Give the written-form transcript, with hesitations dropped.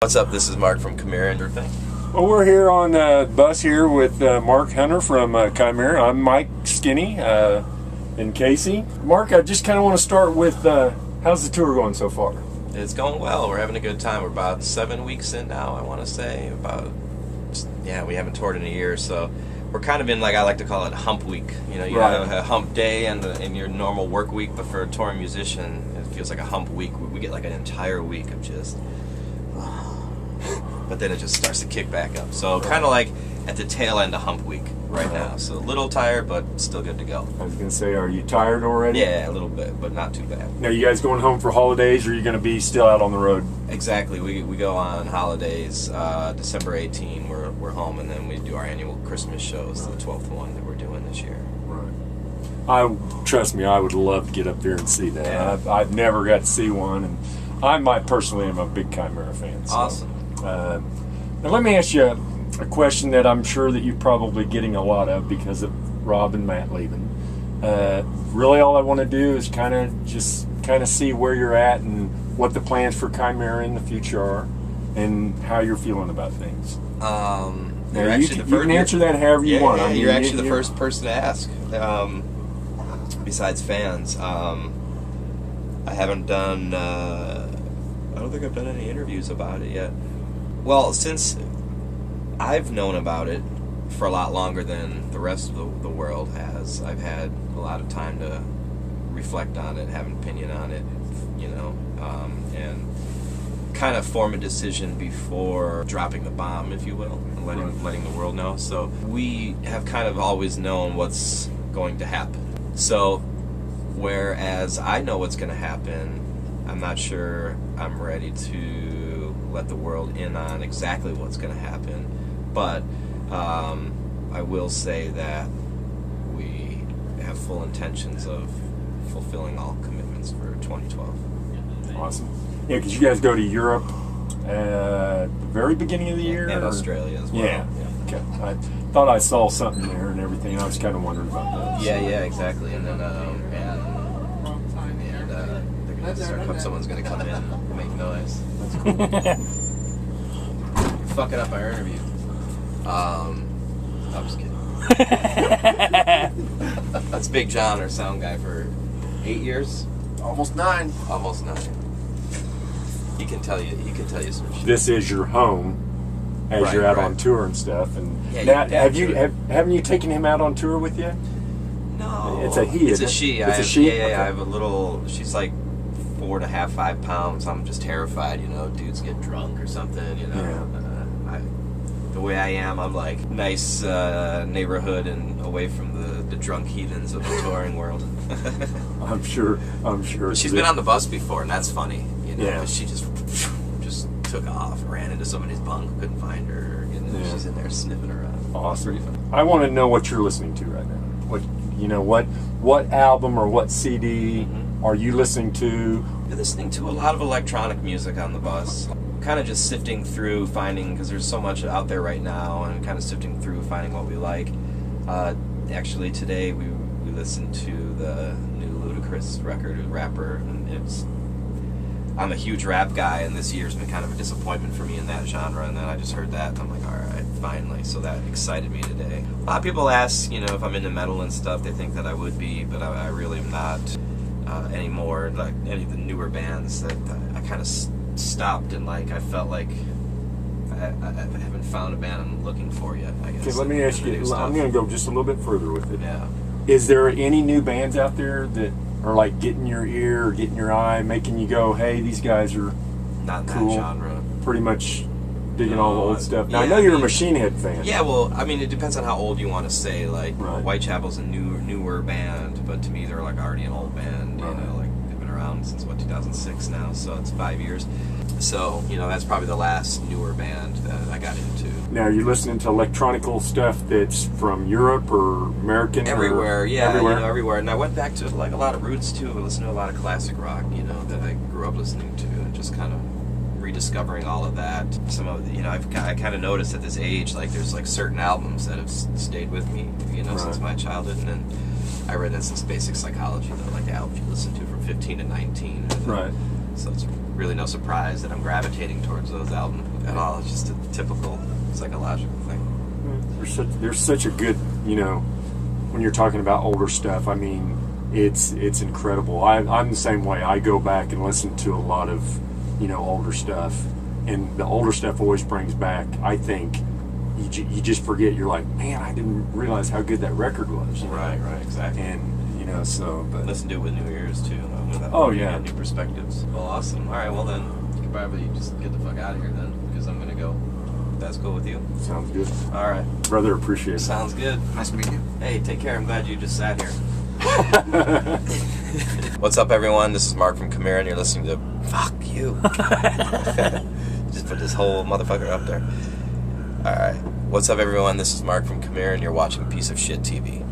What's up? This is Mark from Chimiara Interview. Well, we're here on the bus here with Mark Hunter from Chimiara. I'm Mike Skinny and Casey. Mark, I just kind of want to start with how's the tour going so far? It's going well. We're having a good time. We're about 7 weeks in now, I want to say. We haven't toured in a year, so we're kind of in, like I like to call it, hump week. You know, you have a hump day and in your normal work week, but for a touring musician, it feels like a hump week. We get like an entire week of just... but then it just starts to kick back up. So kind of like at the tail end of hump week right now. So a little tired, but still good to go. I was going to say, are you tired already? Yeah, a little bit, but not too bad. Now, you guys going home for holidays, or are you going to be still out on the road? Exactly. We go on holidays. December 18, we're home, and then we do our annual Christmas shows, the 12th one that we're doing this year. Right. Trust me, I would love to get up there and see that. Yeah. I've never got to see one, and I personally am a big Chimiara fan. So. Awesome. Now let me ask you a question that I'm sure that you're probably getting a lot of because of Rob and Matt leaving. Really all I want to do is kind of see where you're at and what the plans for Chimiara in the future are and how you're feeling about things. Now you can answer that however you want. Yeah, you're actually the first person to ask, besides fans. I haven't done... I don't think I've done any interviews about it yet. Well, since I've known about it for a lot longer than the rest of the world has, I've had a lot of time to reflect on it, have an opinion on it, you know, and kind of form a decision before dropping the bomb, if you will, and letting the world know. So we have kind of always known what's going to happen. So whereas I know what's going to happen, I'm not sure I'm ready to let the world in on exactly what's going to happen, but I will say that we have full intentions of fulfilling all commitments for 2012. Awesome. Yeah, because you guys go to Europe at the very beginning of the year? And Australia as well. Yeah. Okay. I thought I saw something there and everything. I was kind of wondering about that. Yeah, exactly. And then someone's going to come in and make noise. That's cool. You're fucking up our interview. I'm just kidding. That's Big John, our sound guy, for 8 years. Almost 9. Almost 9. He can tell you some shit. This is your home as you're out on tour and stuff. And yeah, now, haven't you taken him out on tour with you? No. It's a he. It's a she. It's a she. Yeah. Okay. I have a little. She's like 4.5, 5 pounds. I'm just terrified. You know, dudes get drunk or something. You know. Yeah. The way I am, I'm like nice neighborhood and away from the drunk heathens of the touring world. I'm sure. But she's been on the bus before, and that's funny. You know, yeah. She just took off, ran into somebody's bunk, couldn't find her, and she's in there sniffing around. Awesome. I want to know what you're listening to right now. What album or what CD are you listening to? You're listening to a lot of electronic music on the bus. Kind of just sifting through, finding, because there's so much out there right now, and kind of sifting through, finding what we like. Actually, today we listened to the new Ludacris record, rapper, and I'm a huge rap guy, and this year's been kind of a disappointment for me in that genre, and then I just heard that, and I'm like, alright, finally, so that excited me today. A lot of people ask, you know, if I'm into metal and stuff, they think that I would be, but I really am not anymore. Like any of the newer bands that I kind of stopped, and like I felt like I haven't found a band I'm looking for yet, I guess. Okay, let me ask you, I'm going to go just a little bit further with it. Yeah. Is there any new bands out there that are like getting your ear or getting your eye, making you go, hey, these guys are not in cool, that genre? Pretty much digging all the old stuff. Now, yeah, I know you're a Machine Head fan. Yeah, well, I mean, it depends on how old you want to say. Like, right. Whitechapel's a newer band, but to me, they're like already an old band. Right. You know, like they've been around since 2006 now, so it's 5 years. So, you know, that's probably the last newer band that I got into. Now, are you listening to electronical stuff that's from Europe or American? Everywhere, or yeah, everywhere? You know, everywhere. And I went back to like a lot of roots too. I listened to a lot of classic rock, you know, that I grew up listening to, and just kind of rediscovering all of that. Some of, you know, I kind of noticed at this age, like there's like certain albums that have stayed with me, you know, since my childhood, and then I read This Basic Psychology, though, like the albums you listen to from 15 to 19. Right. So it's really no surprise that I'm gravitating towards those albums at all. It's just a typical psychological thing. There's such a good, when you're talking about older stuff, I mean, it's incredible. I'm the same way. I go back and listen to a lot of, older stuff, and the older stuff always brings back, I think, you just forget. You're like, man, I didn't realize how good that record was. Right, exactly. And, but listen to it with new ears, too. Oh, yeah. New perspectives. Well, awesome. All right, well then, you can probably just get the fuck out of here then, because I'm going to go. That's cool with you? Sounds good. All right. Brother, appreciate it. Sounds good. Nice to meet you. Hey, take care. I'm glad you just sat here. What's up, everyone? This is Mark from Chimiara, and you're listening to Fuck You. Just put this whole motherfucker up there. All right. What's up, everyone? This is Mark from Chimiara, and you're watching Piece of Shit TV.